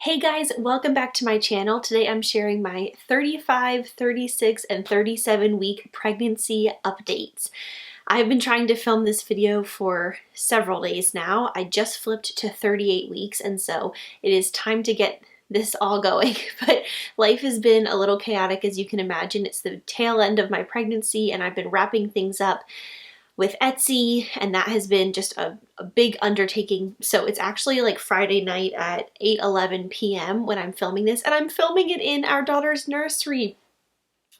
Hey guys, welcome back to my channel. Today I'm sharing my 35, 36, and 37 week pregnancy updates. I've been trying to film this video for several days now. I just flipped to 38 weeks and so it is time to get this all going, but life has been a little chaotic as you can imagine. It's the tail end of my pregnancy and I've been wrapping things up with Etsy, and that has been just a big undertaking. So it's actually like Friday night at 8:11 p.m. when I'm filming this, and I'm filming it in our daughter's nursery.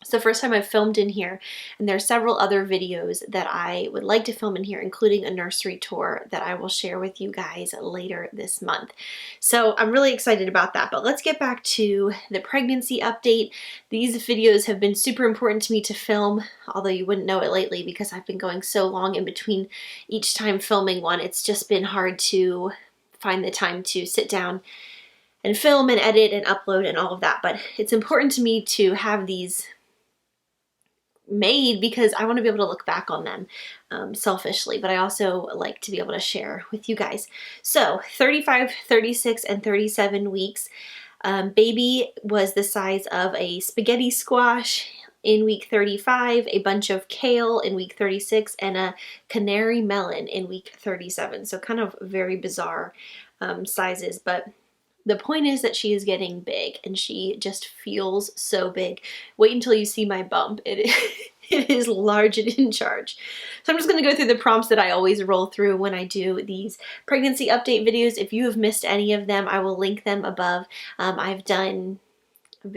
It's the first time I've filmed in here, and there are several other videos that I would like to film in here, including a nursery tour that I will share with you guys later this month. So I'm really excited about that, but let's get back to the pregnancy update. These videos have been super important to me to film, although you wouldn't know it lately because I've been going so long in between each time filming one. It's just been hard to find the time to sit down and film and edit and upload and all of that, but it's important to me to have these made because I want to be able to look back on them selfishly, but I also like to be able to share with you guys. So 35, 36, and 37 weeks. Baby was the size of a spaghetti squash in week 35, a bunch of kale in week 36, and a canary melon in week 37. So kind of very bizarre sizes, but the point is that she is getting big and she just feels so big. Wait until you see my bump. It is large and in charge. So I'm just going to go through the prompts that I always roll through when I do these pregnancy update videos. If you have missed any of them, I will link them above. I've been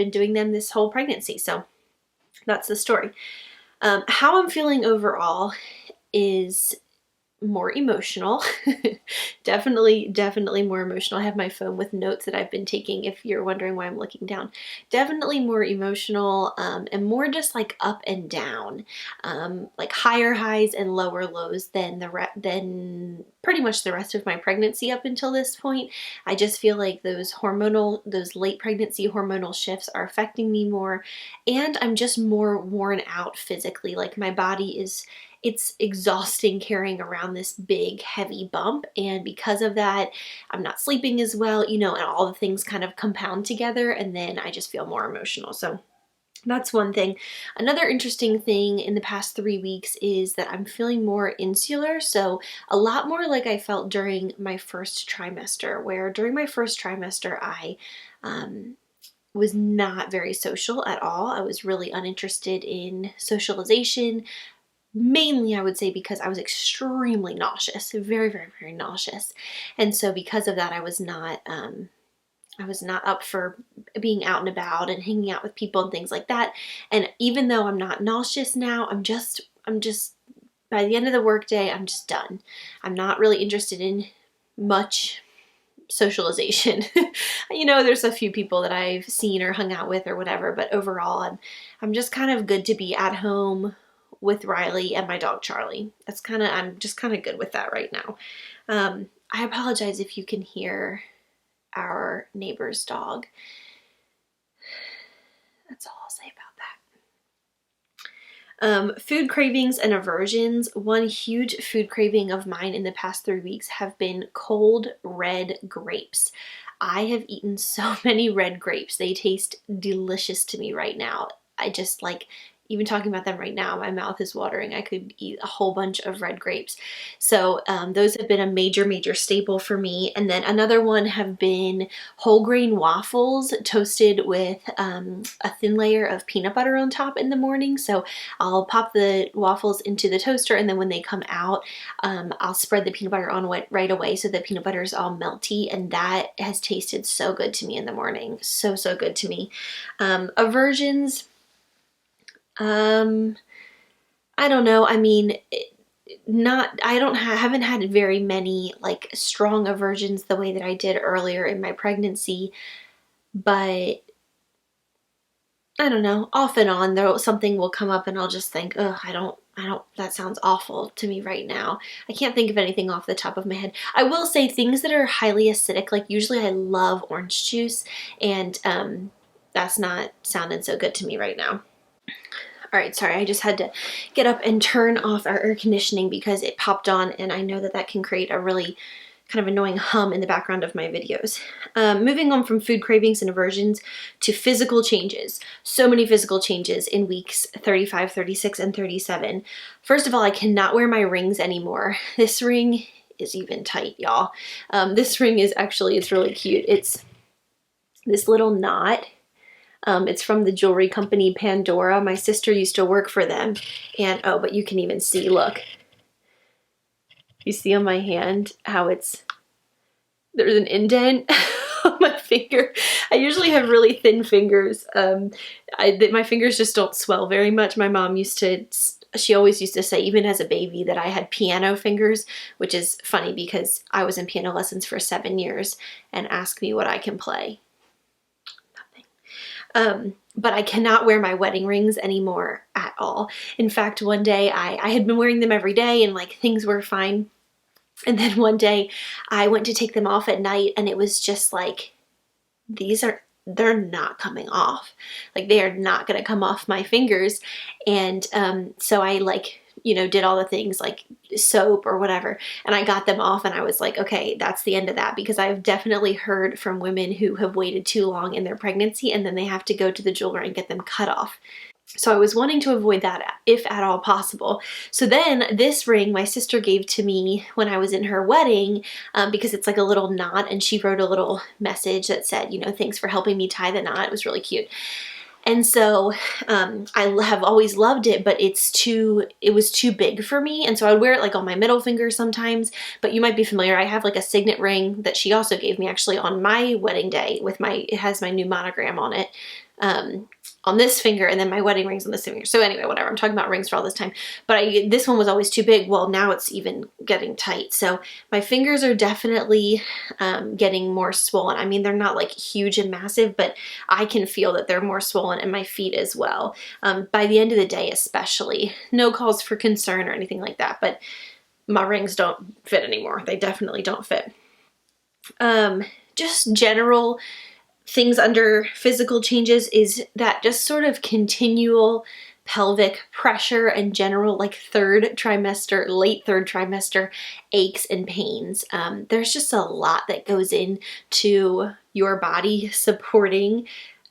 doing them this whole pregnancy, so that's the story. How I'm feeling overall is more emotional. Definitely more emotional. I have my phone with notes that I've been taking if you're wondering why I'm looking down. Definitely more emotional and more just like up and down, like higher highs and lower lows than pretty much the rest of my pregnancy up until this point. I just feel like those late pregnancy hormonal shifts are affecting me more, and I'm just more worn out physically. Like my body it's exhausting carrying around this big heavy bump, and because of that I'm not sleeping as well, and all the things kind of compound together, and then I just feel more emotional. So that's one thing. Another interesting thing in the past 3 weeks is that I'm feeling more insular, so a lot more like I felt during my first trimester, where during my first trimester I was not very social at all. I was really uninterested in socialization. Mainly, I would say, because I was extremely nauseous, very nauseous. And so because of that, I was not up for being out and about and hanging out with people and things like that. And even though I'm not nauseous now, I'm just, by the end of the workday, I'm just done. I'm not really interested in much socialization. There's a few people that I've seen or hung out with or whatever, but overall, I'm just kind of good to be at home with Riley and my dog Charlie. I'm just kind of good with that right now. I apologize if you can hear our neighbor's dog. That's all I'll say about that. Food cravings and aversions. One huge food craving of mine in the past 3 weeks have been cold red grapes. I have eaten so many red grapes. They taste delicious to me right now. I just even talking about them right now, my mouth is watering. I could eat a whole bunch of red grapes. So those have been a major staple for me. And then another one have been whole grain waffles toasted with a thin layer of peanut butter on top in the morning. So I'll pop the waffles into the toaster, and then when they come out, I'll spread the peanut butter on right away so the peanut butter is all melty, and that has tasted so good to me in the morning. So good to me. Aversions. I don't know. I mean, haven't had very many like strong aversions the way that I did earlier in my pregnancy, but I don't know, off and on something will come up and I'll just think, oh, I don't, that sounds awful to me right now. I can't think of anything off the top of my head. I will say things that are highly acidic, like usually I love orange juice, and that's not sounding so good to me right now. All right, sorry, I just had to get up and turn off our air conditioning because it popped on, and I know that can create a really kind of annoying hum in the background of my videos. Moving on from food cravings and aversions to physical changes. So many physical changes in weeks 35, 36, and 37. First of all, I cannot wear my rings anymore. This ring is even tight, y'all. This ring is actually, it's really cute. It's this little knot. It's from the jewelry company Pandora. My sister used to work for them. And, oh, but you can even see, look. You see on my hand how there's an indent on my finger. I usually have really thin fingers. My fingers just don't swell very much. My mom she always used to say, even as a baby, that I had piano fingers, which is funny because I was in piano lessons for 7 years, and ask me what I can play. Nothing. But I cannot wear my wedding rings anymore at all. In fact, one day I had been wearing them every day and like things were fine. And then one day I went to take them off at night and it was just like, they're not coming off. Like they are not going to come off my fingers. And so I did all the things like soap or whatever, and I got them off and I was like, okay, that's the end of that, because I've definitely heard from women who have waited too long in their pregnancy and then they have to go to the jeweler and get them cut off. So I was wanting to avoid that if at all possible. So then this ring my sister gave to me when I was in her wedding, because it's like a little knot, and she wrote a little message that said, thanks for helping me tie the knot. It was really cute. And so I have always loved it, but it was too big for me. And so I would wear it like on my middle finger sometimes, but you might be familiar. I have like a signet ring that she also gave me actually on my wedding day it has my new monogram on it. On this finger, and then my wedding ring's on this finger. So anyway, whatever, I'm talking about rings for all this time. But this one was always too big. Well, now it's even getting tight. So my fingers are definitely getting more swollen. I mean, they're not like huge and massive, but I can feel that they're more swollen, and my feet as well. By the end of the day especially. No cause for concern or anything like that, but my rings don't fit anymore. They definitely don't fit. Just general things under physical changes is that just sort of continual pelvic pressure and general like late third trimester aches and pains. There's just a lot that goes into your body supporting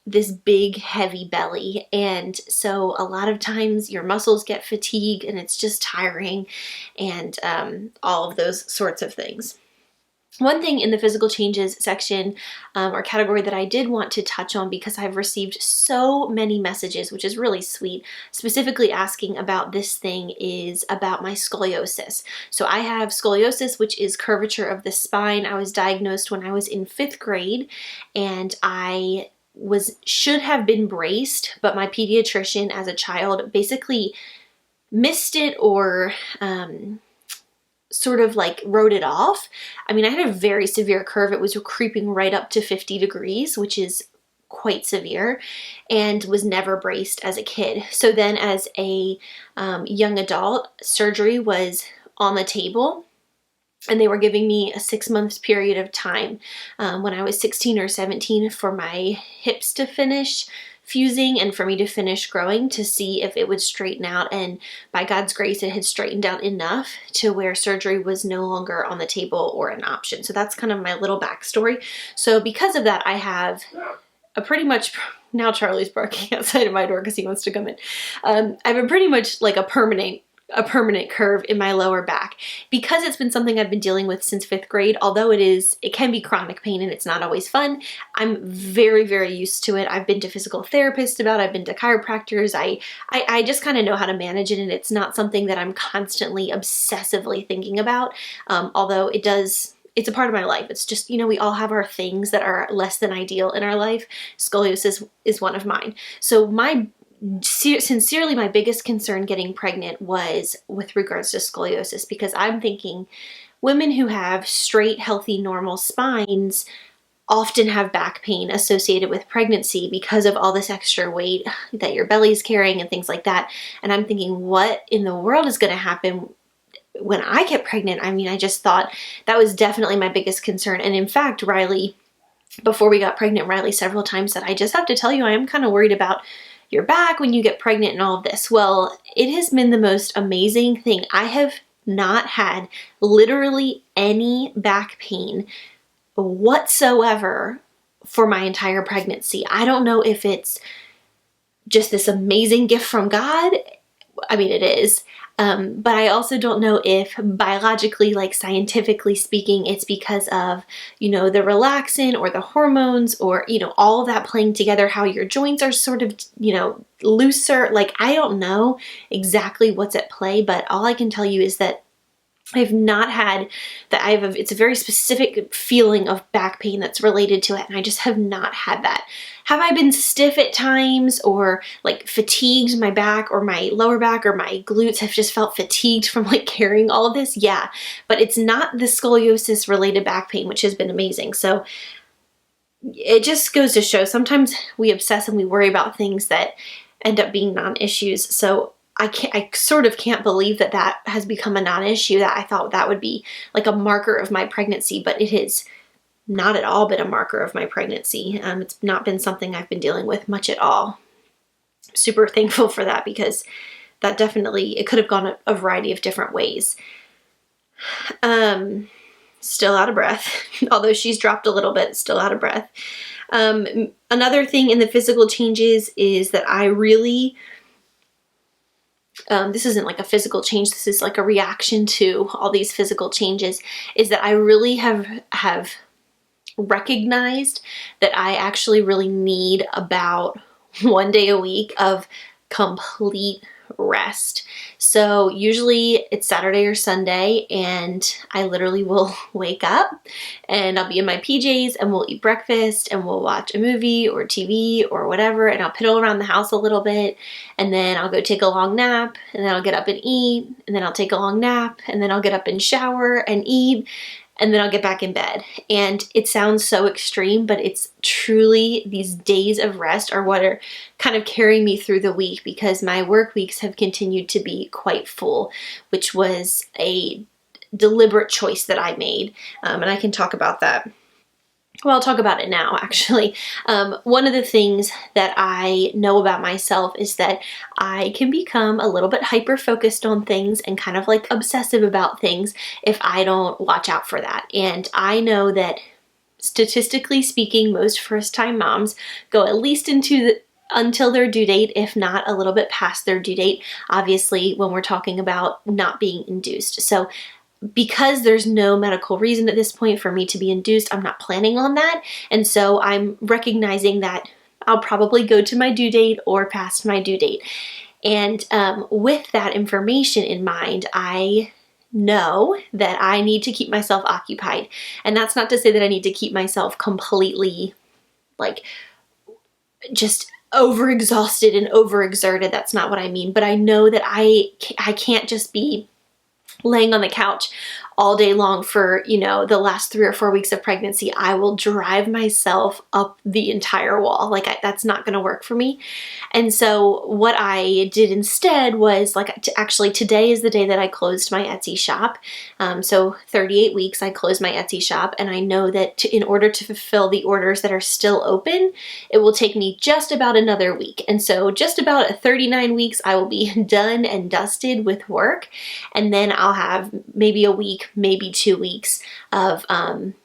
this big heavy belly, and so a lot of times your muscles get fatigued and it's just tiring, and all of those sorts of things. One thing in the physical changes section or category that I did want to touch on, because I've received so many messages, which is really sweet, specifically asking about this thing, is about my scoliosis. So I have scoliosis, which is curvature of the spine. I was diagnosed when I was in 5th grade, and I should have been braced, but my pediatrician as a child basically missed it or sort of like wrote it off. I mean, I had a very severe curve. It was creeping right up to 50 degrees, which is quite severe, and was never braced as a kid. So then as a young adult, surgery was on the table, and they were giving me a 6-month period of time when I was 16 or 17 for my hips to finish fusing and for me to finish growing, to see if it would straighten out. And by God's grace, it had straightened out enough to where surgery was no longer on the table or an option. So that's kind of my little backstory. So because of that, I have a pretty much, now Charlie's barking outside of my door because he wants to come in. I have a pretty much like a permanent curve in my lower back, because it's been something I've been dealing with since 5th grade. Although it can be chronic pain and it's not always fun, I'm very, very used to it. I've been to physical therapists about it. I've been to chiropractors. I just kind of know how to manage it, and it's not something that I'm constantly obsessively thinking about. Although it's a part of my life. It's just, we all have our things that are less than ideal in our life. Scoliosis is one of mine. So sincerely, my biggest concern getting pregnant was with regards to scoliosis, because I'm thinking women who have straight, healthy, normal spines often have back pain associated with pregnancy because of all this extra weight that your belly's carrying and things like that. And I'm thinking, what in the world is going to happen when I get pregnant? I mean, I just thought that was definitely my biggest concern. And in fact, Riley, before we got pregnant, Riley several times said, I just have to tell you, I am kind of worried about your back when you get pregnant and all of this. Well, it has been the most amazing thing. I have not had literally any back pain whatsoever for my entire pregnancy. I don't know if it's just this amazing gift from God. I mean, it is. But I also don't know if biologically, like scientifically speaking, it's because of, the relaxin or the hormones or, all of that playing together, how your joints are sort of, looser. Like, I don't know exactly what's at play, but all I can tell you is that I've not had that. It's a very specific feeling of back pain that's related to it, and I just have not had that. Have I been stiff at times or like fatigued? My back or my lower back or my glutes have just felt fatigued from like carrying all of this? Yeah, but it's not the scoliosis related back pain, which has been amazing. So it just goes to show sometimes we obsess and we worry about things that end up being non-issues. So I sort of can't believe that that has become a non-issue, that I thought that would be like a marker of my pregnancy, but it has not at all been a marker of my pregnancy. It's not been something I've been dealing with much at all. Super thankful for that, because that definitely, it could have gone a variety of different ways. Still out of breath, although she's dropped a little bit, still out of breath. Another thing in the physical changes is that I really, this isn't like a physical change, this is like a reaction to all these physical changes, is that I really have recognized that I actually really need about 1 day a week of complete rest. So usually it's Saturday or Sunday, and I literally will wake up and I'll be in my PJs and we'll eat breakfast and we'll watch a movie or TV or whatever, and I'll piddle around the house a little bit, and then I'll go take a long nap, and then I'll get up and eat, and then I'll take a long nap, and then I'll get up and shower and eat, and then I'll get back in bed. And it sounds so extreme, but it's truly, these days of rest are what are kind of carrying me through the week, because my work weeks have continued to be quite full, which was a deliberate choice that I made. And I can talk about that. Well, I'll talk about it now, actually. One of the things that I know about myself is that I can become a little bit hyper-focused on things and kind of like obsessive about things if I don't watch out for that. And I know that statistically speaking, most first-time moms go at least until their due date, if not a little bit past their due date, obviously when we're talking about not being induced. So because there's no medical reason at this point for me to be induced, I'm not planning on that. And so I'm recognizing that I'll probably go to my due date or past my due date. And with that information in mind, I know that I need to keep myself occupied. And that's not to say that I need to keep myself completely like just overexhausted and overexerted. That's not what I mean. But I know that I can't just be laying on the couch all day long for, the last 3 or 4 weeks of pregnancy. I will drive myself up the entire wall. Like that's not going to work for me. And so what I did instead was actually today is the day that I closed my Etsy shop. So 38 weeks I closed my Etsy shop, and I know that in order to fulfill the orders that are still open, it will take me just about another week. And so just about at 39 weeks, I will be done and dusted with work. And then I'll have maybe a week, maybe 2 weeks of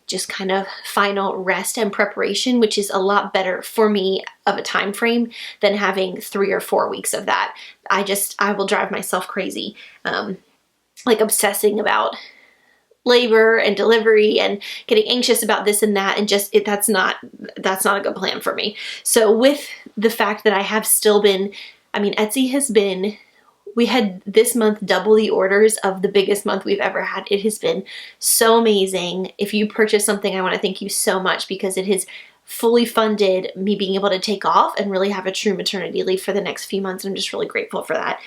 just kind of final rest and preparation, which is a lot better for me of a time frame than having 3 or 4 weeks of that. I will drive myself crazy, like obsessing about labor and delivery and getting anxious about this and that, and just that's not a good plan for me. So with the fact that I have still been, Etsy has been, we had this month double the orders of the biggest month we've ever had. It has been so amazing. If you purchase something, I want to thank you so much, because it has fully funded me being able to take off and really have a true maternity leave for the next few months. I'm just really grateful for that.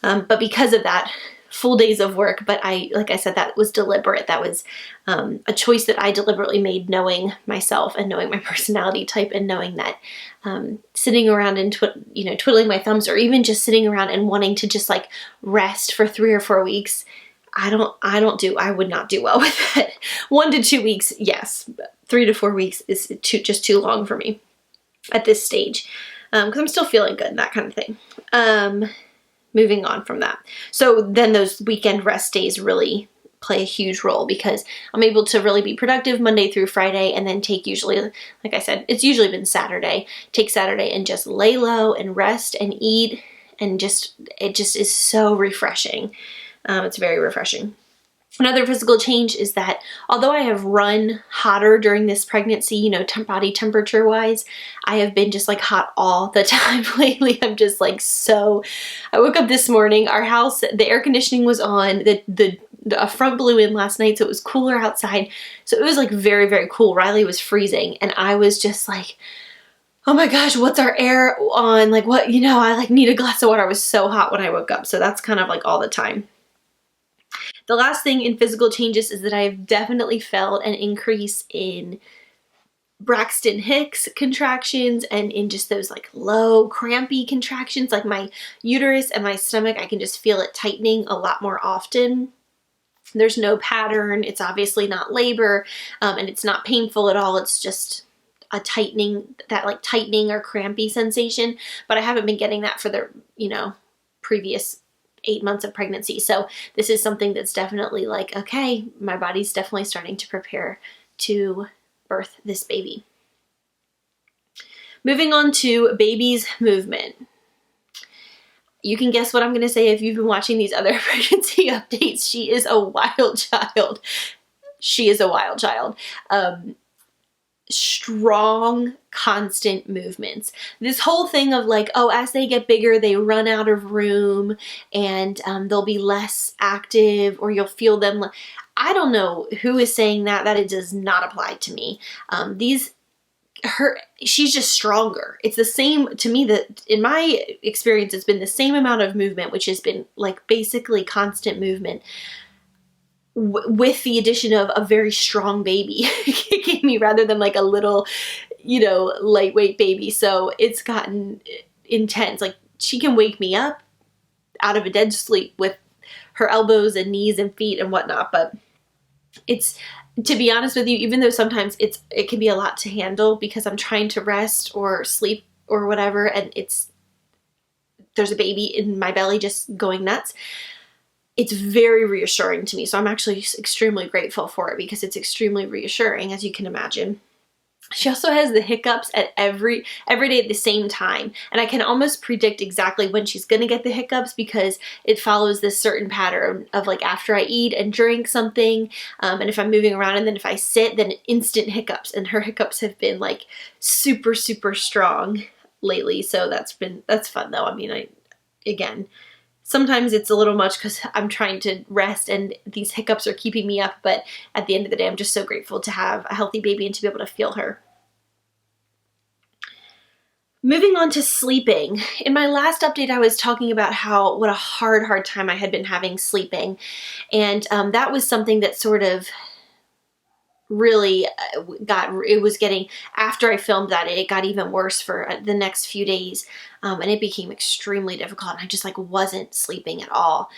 But because of that, full days of work, but like I said, that was deliberate. That was a choice that I deliberately made, knowing myself and knowing my personality type, and knowing that sitting around and twiddling my thumbs, or even just sitting around and wanting to just like rest for 3 or 4 weeks, I would not do well with it. 1 to 2 weeks, yes. 3 to 4 weeks is just too long for me at this stage, because I'm still feeling good and that kind of thing. moving on from that. So then those weekend rest days really play a huge role because I'm able to really be productive Monday through Friday and then take usually, like I said, it's usually been Saturday, take Saturday and just lay low and rest and eat, and it just is so refreshing. It's very refreshing. Another physical change is that although I have run hotter during this pregnancy, you know, body temperature wise, I have been just like hot all the time lately. I'm just like I woke up this morning, our house, the air conditioning was on, the front blew in last night, so it was cooler outside. So it was like very, very cool. Riley was freezing and I was just like, oh my gosh, what's our air on? Like what, you know, I like need a glass of water. I was so hot when I woke up. So that's kind of like all the time. The last thing in physical changes is that I've definitely felt an increase in Braxton Hicks contractions and in just those like low crampy contractions, like my uterus and my stomach, I can just feel it tightening a lot more often. There's no pattern. It's obviously not labor, and it's not painful at all. It's just a tightening, that like tightening or crampy sensation, but I haven't been getting that for the, you know, previous 8 months of pregnancy. So this is something that's definitely like, okay, my body's definitely starting to prepare to birth this baby. Moving on to baby's movement. You can guess what I'm going to say if you've been watching these other pregnancy updates. She is a wild child. She is a wild child. Strong, constant movements. This whole thing of like, oh, as they get bigger, they run out of room and they'll be less active, or you'll feel them. I don't know who is saying that. That it does not apply to me. She's just stronger. It's the same to me, that in my experience, it's been the same amount of movement, which has been like basically constant movement, with the addition of a very strong baby kicking me rather than like a little, you know, lightweight baby. So it's gotten intense. Like she can wake me up out of a dead sleep with her elbows and knees and feet and whatnot. But it's, to be honest with you, even though sometimes it can be a lot to handle because I'm trying to rest or sleep or whatever, and there's a baby in my belly just going nuts, it's very reassuring to me. So I'm actually extremely grateful for it because it's extremely reassuring, as you can imagine. She also has the hiccups at every day at the same time. And I can almost predict exactly when she's going to get the hiccups because it follows this certain pattern of like after I eat and drink something. And if I'm moving around and then if I sit, then instant hiccups. And her hiccups have been like super, super strong lately. So that's fun though. I mean, again, sometimes it's a little much because I'm trying to rest and these hiccups are keeping me up, but at the end of the day, I'm just so grateful to have a healthy baby and to be able to feel her. Moving on to sleeping. In my last update, I was talking about what a hard time I had been having sleeping. And that was something that sort of really after I filmed that, it got even worse for the next few days. And it became extremely difficult. And I just like wasn't sleeping at all.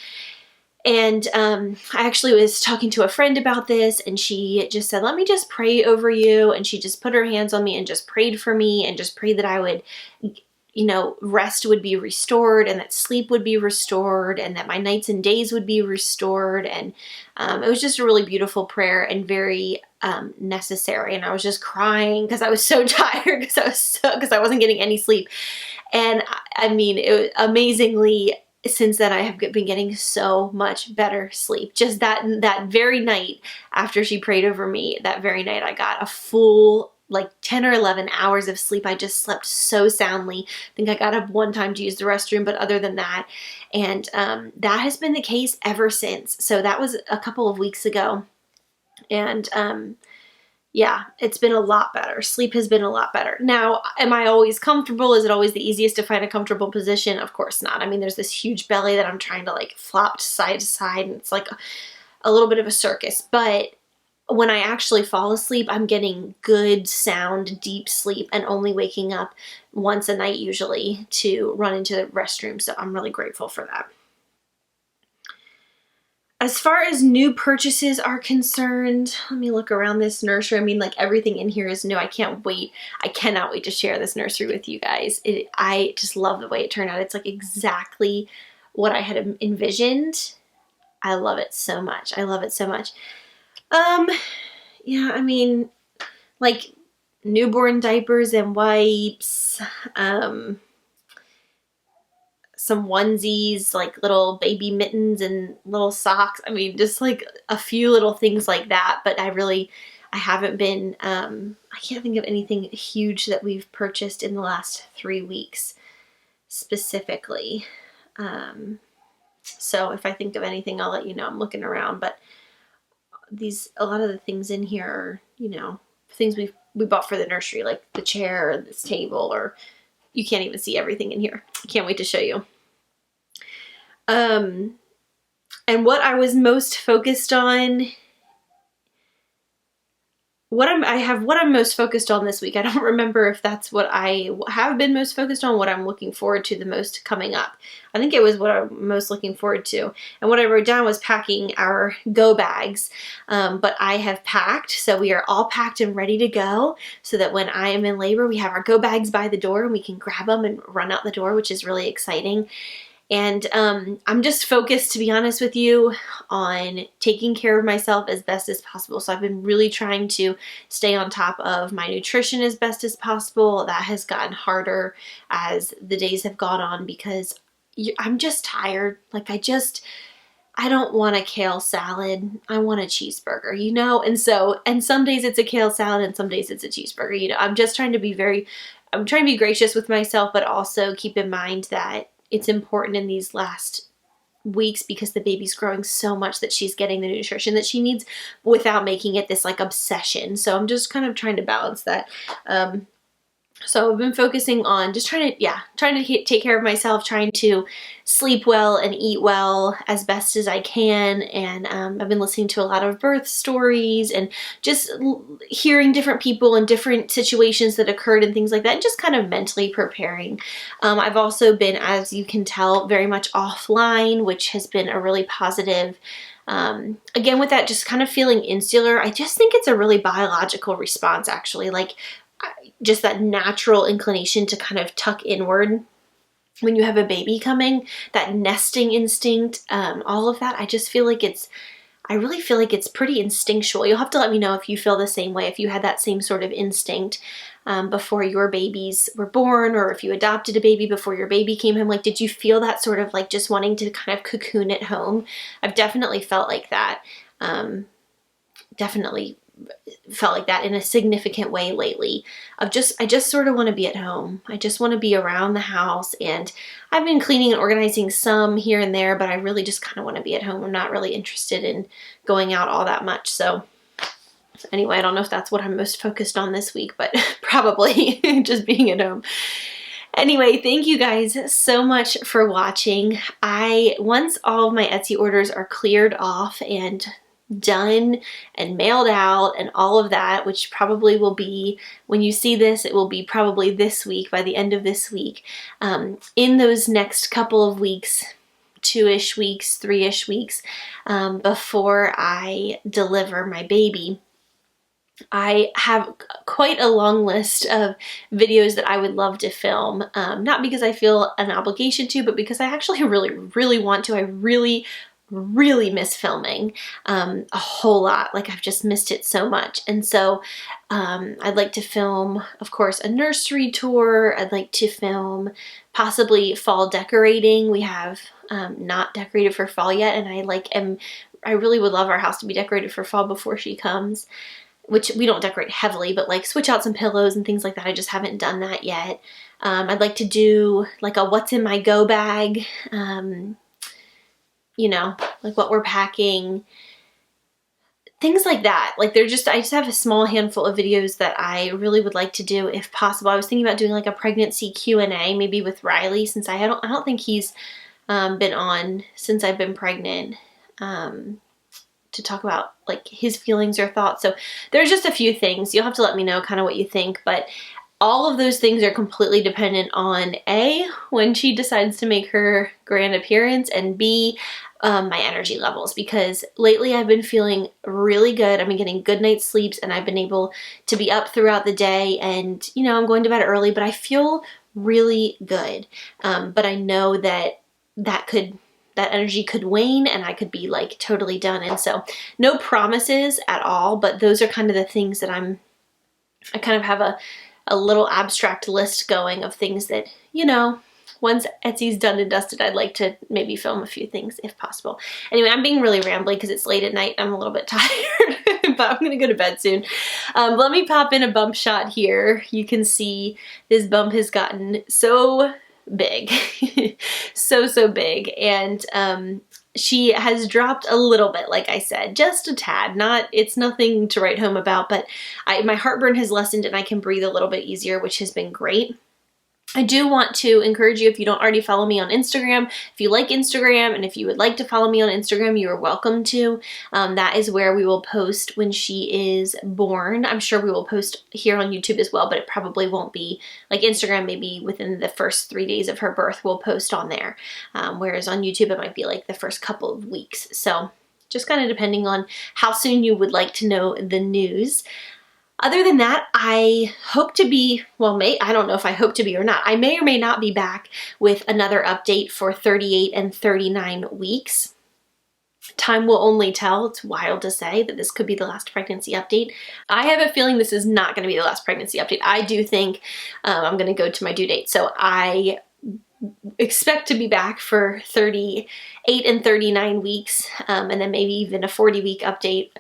And I actually was talking to a friend about this and she just said, let me just pray over you. And she just put her hands on me and just prayed for me and just prayed that I would, you know, rest would be restored and that sleep would be restored and that my nights and days would be restored. And it was just a really beautiful prayer and very necessary. And I was just crying because I was so tired because I wasn't getting any sleep. And I mean, amazingly, since then I have been getting so much better sleep. Just that very night after she prayed over me, that very night I got a full like 10 or 11 hours of sleep. I just slept so soundly. I think I got up one time to use the restroom, but other than that, and that has been the case ever since. So that was a couple of weeks ago. And yeah, it's been a lot better. Sleep has been a lot better. Now, am I always comfortable? Is it always the easiest to find a comfortable position? Of course not. I mean, there's this huge belly that I'm trying to like flop side to side and it's like a little bit of a circus. But when I actually fall asleep, I'm getting good, sound, deep sleep and only waking up once a night usually to run into the restroom. So I'm really grateful for that. As far as new purchases are concerned, let me look around this nursery. I mean, like everything in here is new. I can't wait. I cannot wait to share this nursery with you guys. I just love the way it turned out. It's like exactly what I had envisioned. I love it so much. I love it so much. Yeah, I mean, like newborn diapers and wipes, some onesies, like little baby mittens and little socks. I mean, just like a few little things like that. But I haven't been, I can't think of anything huge that we've purchased in the last 3 weeks specifically. So if I think of anything, I'll let you know. I'm looking around, but a lot of the things in here are, you know, things we bought for the nursery, like the chair or this table, or you can't even see everything in here. I can't wait to show you. And what I was most focused on, what I'm most focused on this week. I don't remember if that's what I have been most focused on, what I'm looking forward to the most coming up. I think it was what I'm most looking forward to. And what I wrote down was packing our go bags. But I have packed, so we are all packed and ready to go, so that when I am in labor, we have our go bags by the door and we can grab them and run out the door, which is really exciting. And I'm just focused, to be honest with you, on taking care of myself as best as possible. So I've been really trying to stay on top of my nutrition as best as possible. That has gotten harder as the days have gone on because I'm just tired. Like I don't want a kale salad. I want a cheeseburger, you know? And some days it's a kale salad and some days it's a cheeseburger. You know, I'm trying to be gracious with myself, but also keep in mind that it's important in these last weeks because the baby's growing so much that she's getting the nutrition that she needs without making it this like obsession. So I'm just kind of trying to balance that. So I've been focusing on just trying to take care of myself, trying to sleep well and eat well as best as I can. And I've been listening to a lot of birth stories and just hearing different people and different situations that occurred and things like that, and just kind of mentally preparing. I've also been, as you can tell, very much offline, which has been a really positive. Again, with that, just kind of feeling insular, I just think it's a really biological response, actually. Like, just that natural inclination to kind of tuck inward when you have a baby coming, that nesting instinct, all of that. I really feel like it's pretty instinctual. You'll have to let me know if you feel the same way, if you had that same sort of instinct before your babies were born, or if you adopted a baby before your baby came home. Like, did you feel that sort of like just wanting to kind of cocoon at home? I've definitely felt like that. Definitely felt like that in a significant way lately. I just sort of want to be at home. I just want to be around the house, and I've been cleaning and organizing some here and there, but I really just kind of want to be at home. I'm not really interested in going out all that much. So anyway, I don't know if that's what I'm most focused on this week, but probably just being at home. Anyway, thank you guys so much for watching. Once all of my Etsy orders are cleared off and done and mailed out and all of that, which probably will be, when you see this, it will be probably this week, by the end of this week. In those next couple of weeks, 2-ish weeks, 3-ish weeks, before I deliver my baby, I have quite a long list of videos that I would love to film, not because I feel an obligation to, but because I actually really, really want to. I really miss filming a whole lot. Like, I've just missed it so much. And so I'd like to film, of course, a nursery tour. I'd like to film possibly fall decorating. We have not decorated for fall yet, and I really would love our house to be decorated for fall before she comes, which we don't decorate heavily, but like switch out some pillows and things like that. I just haven't done that yet. I'd like to do like a what's in my go bag, you know, like what we're packing, things like that. Like, I just have a small handful of videos that I really would like to do if possible. I was thinking about doing like a pregnancy Q&A, maybe with Riley, since I don't think he's been on since I've been pregnant, to talk about like his feelings or thoughts. So there's just a few things. You'll have to let me know kind of what you think, but all of those things are completely dependent on A, when she decides to make her grand appearance, and B, my energy levels, because lately I've been feeling really good. I've been getting good night's sleeps, and I've been able to be up throughout the day, and you know, I'm going to bed early, but I feel really good. But I know that could that energy could wane and I could be like totally done. And so no promises at all, but those are kind of the things that I kind of have a little abstract list going of things that, you know, once Etsy's done and dusted, I'd like to maybe film a few things if possible. Anyway, I'm being really rambly because it's late at night. I'm a little bit tired, but I'm gonna go to bed soon. Let me pop in a bump shot here. You can see this bump has gotten so big, so big. And she has dropped a little bit, like I said, just a tad. It's nothing to write home about, but my heartburn has lessened and I can breathe a little bit easier, which has been great. I do want to encourage you, if you don't already follow me on Instagram, if you like Instagram and if you would like to follow me on Instagram, you are welcome to. That is where we will post when she is born. I'm sure we will post here on YouTube as well, but it probably won't be like Instagram. Maybe within the first 3 days of her birth, we'll post on there. Whereas on YouTube, it might be like the first couple of weeks. So just kind of depending on how soon you would like to know the news. Other than that, I hope to be, well, I don't know if I hope to be or not. I may or may not be back with another update for 38 and 39 weeks. Time will only tell. It's wild to say that this could be the last pregnancy update. I have a feeling this is not going to be the last pregnancy update. I do think I'm going to go to my due date. So I expect to be back for 38 and 39 weeks, and then maybe even a 40-week update.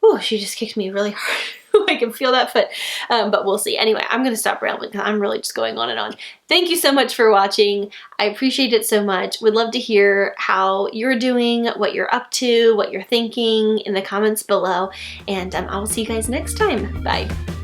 Ooh, she just kicked me really hard. I can feel that foot, but we'll see. Anyway, I'm going to stop rambling because I'm really just going on and on. Thank you so much for watching. I appreciate it so much. Would love to hear how you're doing, what you're up to, what you're thinking in the comments below, and I will see you guys next time. Bye.